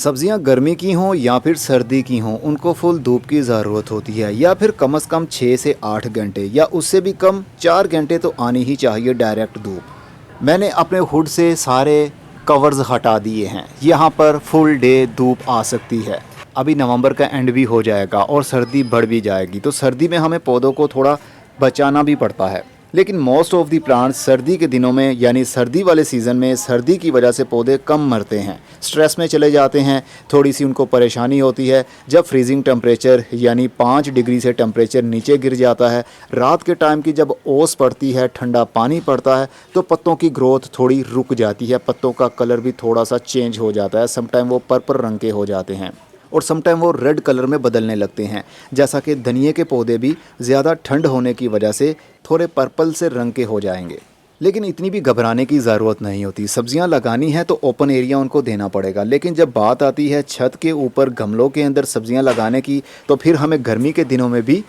सब्जियां गर्मी की हों या फिर सर्दी की हों, उनको फुल धूप की ज़रूरत होती है, या फिर कम से कम 6 से 8 घंटे या उससे भी कम 4 घंटे तो आनी ही चाहिए डायरेक्ट धूप। मैंने अपने हुड से सारे कवर्स हटा दिए हैं। यहाँ पर फुल डे धूप आ सकती है। अभी नवंबर का एंड भी हो जाएगा और सर्दी बढ़ भी जाएगी, तो सर्दी में हमें पौधों को थोड़ा बचाना भी पड़ता है। लेकिन मोस्ट ऑफ दी प्लांट्स सर्दी के दिनों में, यानी सर्दी वाले सीज़न में, सर्दी की वजह से पौधे कम मरते हैं, स्ट्रेस में चले जाते हैं, थोड़ी सी उनको परेशानी होती है। जब फ्रीजिंग टेम्परेचर यानी 5 डिग्री से टेम्परेचर नीचे गिर जाता है, रात के टाइम की जब ओस पड़ती है, ठंडा पानी पड़ता है, तो पत्तों की ग्रोथ थोड़ी रुक जाती है, पत्तों का कलर भी थोड़ा सा चेंज हो जाता है। समटाइम वो पर्पल रंग के हो जाते हैं और समटाइम वो रेड कलर में बदलने लगते हैं। जैसा कि धनिये के पौधे भी ज़्यादा ठंड होने की वजह से थोड़े पर्पल से रंग के हो जाएंगे। लेकिन इतनी भी घबराने की ज़रूरत नहीं होती। सब्जियां लगानी है तो ओपन एरिया उनको देना पड़ेगा। लेकिन जब बात आती है छत के ऊपर गमलों के अंदर सब्जियां लगाने की, तो फिर हमें गर्मी के दिनों में भी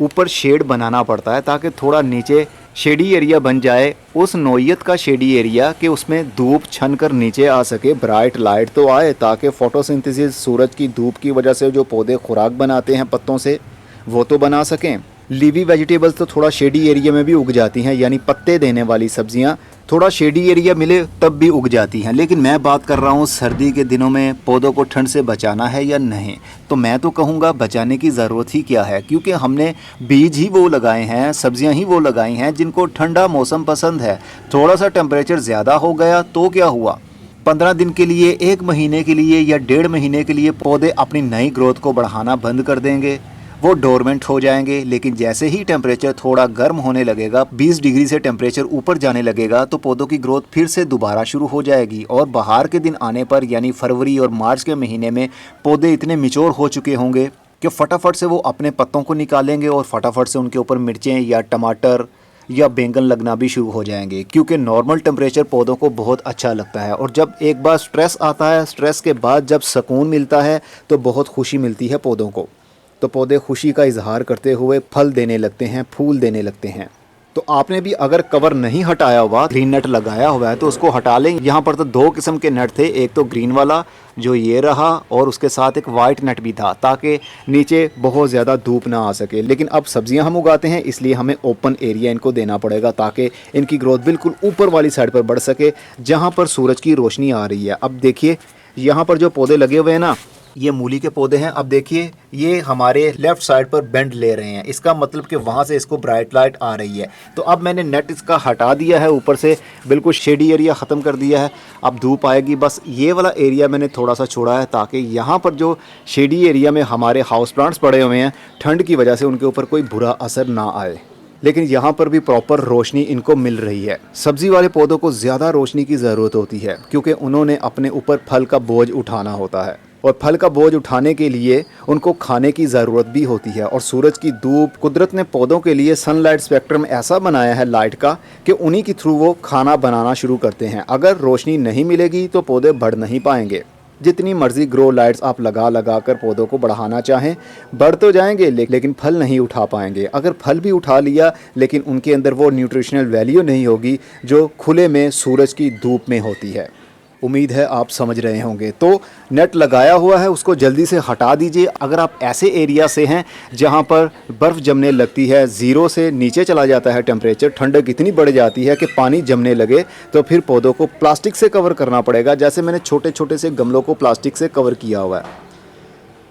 ऊपर शेड बनाना पड़ता है, ताकि थोड़ा नीचे शेडी एरिया बन जाए, उस नोयत का शेडी एरिया कि उसमें धूप छन कर नीचे आ सके, ब्राइट लाइट तो आए, ताकि फोटोसिंथेसिस सूरज की धूप की वजह से जो पौधे खुराक बनाते हैं पत्तों से, वो तो बना सकें। लीवी वेजिटेबल्स तो थोड़ा शेडी एरिया में भी उग जाती हैं, यानी पत्ते देने वाली सब्जियां थोड़ा शेडी एरिया मिले तब भी उग जाती हैं। लेकिन मैं बात कर रहा हूँ सर्दी के दिनों में पौधों को ठंड से बचाना है या नहीं, तो मैं तो कहूँगा बचाने की ज़रूरत ही क्या है, क्योंकि हमने बीज ही वो लगाए हैं, सब्जियाँ ही वो लगाई हैं जिनको ठंडा मौसम पसंद है। थोड़ा सा टेम्परेचर ज़्यादा हो गया तो क्या हुआ, 15 दिन के लिए, 1 महीने के लिए या 1.5 महीने के लिए पौधे अपनी नई ग्रोथ को बढ़ाना बंद कर देंगे, वो डोरमेंट हो जाएंगे। लेकिन जैसे ही टेम्परेचर थोड़ा गर्म होने लगेगा, 20 डिग्री से टेम्परेचर ऊपर जाने लगेगा, तो पौधों की ग्रोथ फिर से दोबारा शुरू हो जाएगी। और बाहर के दिन आने पर, यानी फरवरी और मार्च के महीने में, पौधे इतने मैच्योर हो चुके होंगे कि फटाफट से वो अपने पत्तों को निकालेंगे और फटाफट से उनके ऊपर मिर्चें या टमाटर या बैंगन लगना भी शुरू हो जाएंगे। क्योंकि नॉर्मल टेम्परेचर पौधों को बहुत अच्छा लगता है, और जब एक बार स्ट्रेस आता है, स्ट्रेस के बाद जब सुकून मिलता है, तो बहुत खुशी मिलती है पौधों को। तो पौधे खुशी का इजहार करते हुए फल देने लगते हैं, फूल देने लगते हैं। तो आपने भी अगर कवर नहीं हटाया हुआ, ग्रीन नेट लगाया हुआ है, तो उसको हटा लें। यहाँ पर तो 2 किस्म के नेट थे, एक तो ग्रीन वाला जो ये रहा, और उसके साथ एक वाइट नेट भी था, ताकि नीचे बहुत ज़्यादा धूप ना आ सके। लेकिन अब सब्जियां हम उगाते हैं, इसलिए हमें ओपन एरिया इनको देना पड़ेगा, ताकि इनकी ग्रोथ बिल्कुल ऊपर वाली साइड पर बढ़ सके, जहाँ पर सूरज की रोशनी आ रही है। अब देखिए यहाँ पर जो पौधे लगे हुए हैं ना, ये मूली के पौधे हैं। अब देखिए ये हमारे लेफ़्ट साइड पर बेंड ले रहे हैं, इसका मतलब कि वहाँ से इसको ब्राइट लाइट आ रही है। तो अब मैंने नेट इसका हटा दिया है, ऊपर से बिल्कुल शेडी एरिया ख़त्म कर दिया है। अब धूप आएगी, बस ये वाला एरिया मैंने थोड़ा सा छोड़ा है, ताकि यहाँ पर जो शेडी एरिया में हमारे हाउस प्लांट्स पड़े हुए हैं, ठंड की वजह से उनके ऊपर कोई बुरा असर ना आए। लेकिन यहाँ पर भी प्रॉपर रोशनी इनको मिल रही है। सब्जी वाले पौधों को ज़्यादा रोशनी की ज़रूरत होती है, क्योंकि उन्होंने अपने ऊपर फल का बोझ उठाना होता है, और फल का बोझ उठाने के लिए उनको खाने की ज़रूरत भी होती है। और सूरज की धूप, कुदरत ने पौधों के लिए सनलाइट स्पेक्ट्रम ऐसा बनाया है लाइट का, कि उन्हीं के थ्रू वो खाना बनाना शुरू करते हैं। अगर रोशनी नहीं मिलेगी तो पौधे बढ़ नहीं पाएंगे। जितनी मर्जी ग्रो लाइट्स आप लगा कर पौधों को बढ़ाना चाहें, बढ़ तो जाएंगे, लेकिन फल नहीं उठा पाएंगे। अगर फल भी उठा लिया, लेकिन उनके अंदर वो न्यूट्रिशनल वैल्यू नहीं होगी जो खुले में सूरज की धूप में होती है। उम्मीद है आप समझ रहे होंगे। तो नेट लगाया हुआ है, उसको जल्दी से हटा दीजिए। अगर आप ऐसे एरिया से हैं जहां पर बर्फ़ जमने लगती है, 0 से नीचे चला जाता है टेम्परेचर, ठंडक इतनी बढ़ जाती है कि पानी जमने लगे, तो फिर पौधों को प्लास्टिक से कवर करना पड़ेगा। जैसे मैंने छोटे छोटे से गमलों को प्लास्टिक से कवर किया हुआ है।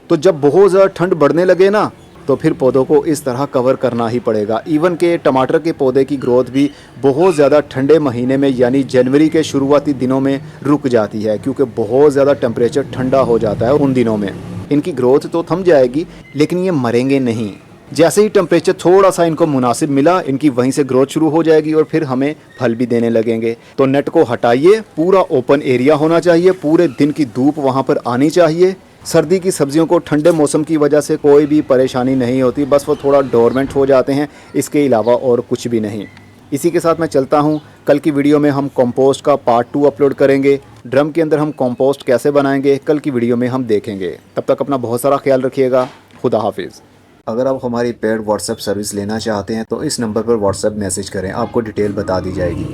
तो जब बहुत ज़्यादा ठंड बढ़ने लगे ना, तो फिर पौधों को इस तरह कवर करना ही पड़ेगा। इवन के टमाटर के पौधे की ग्रोथ भी बहुत ज़्यादा ठंडे महीने में, यानी जनवरी के शुरुआती दिनों में रुक जाती है, क्योंकि बहुत ज़्यादा टेम्परेचर ठंडा हो जाता है उन दिनों में। इनकी ग्रोथ तो थम जाएगी, लेकिन ये मरेंगे नहीं। जैसे ही टेम्परेचर थोड़ा सा इनको मुनासिब मिला, इनकी वहीं से ग्रोथ शुरू हो जाएगी और फिर हमें फल भी देने लगेंगे। तो नेट को हटाइए, पूरा ओपन एरिया होना चाहिए, पूरे दिन की धूप वहाँ पर आनी चाहिए। सर्दी की सब्जियों को ठंडे मौसम की वजह से कोई भी परेशानी नहीं होती, बस वो थोड़ा डोरमेंट हो जाते हैं, इसके अलावा और कुछ भी नहीं। इसी के साथ मैं चलता हूँ। कल की वीडियो में हम कंपोस्ट का पार्ट 2 अपलोड करेंगे। ड्रम के अंदर हम कंपोस्ट कैसे बनाएंगे, कल की वीडियो में हम देखेंगे। तब तक अपना बहुत सारा ख्याल रखिएगा। खुदा हाफिज़। अगर आप हमारी पेड व्हाट्सएप सर्विस लेना चाहते हैं तो इस नंबर पर व्हाट्सएप मैसेज करें, आपको डिटेल बता दी जाएगी।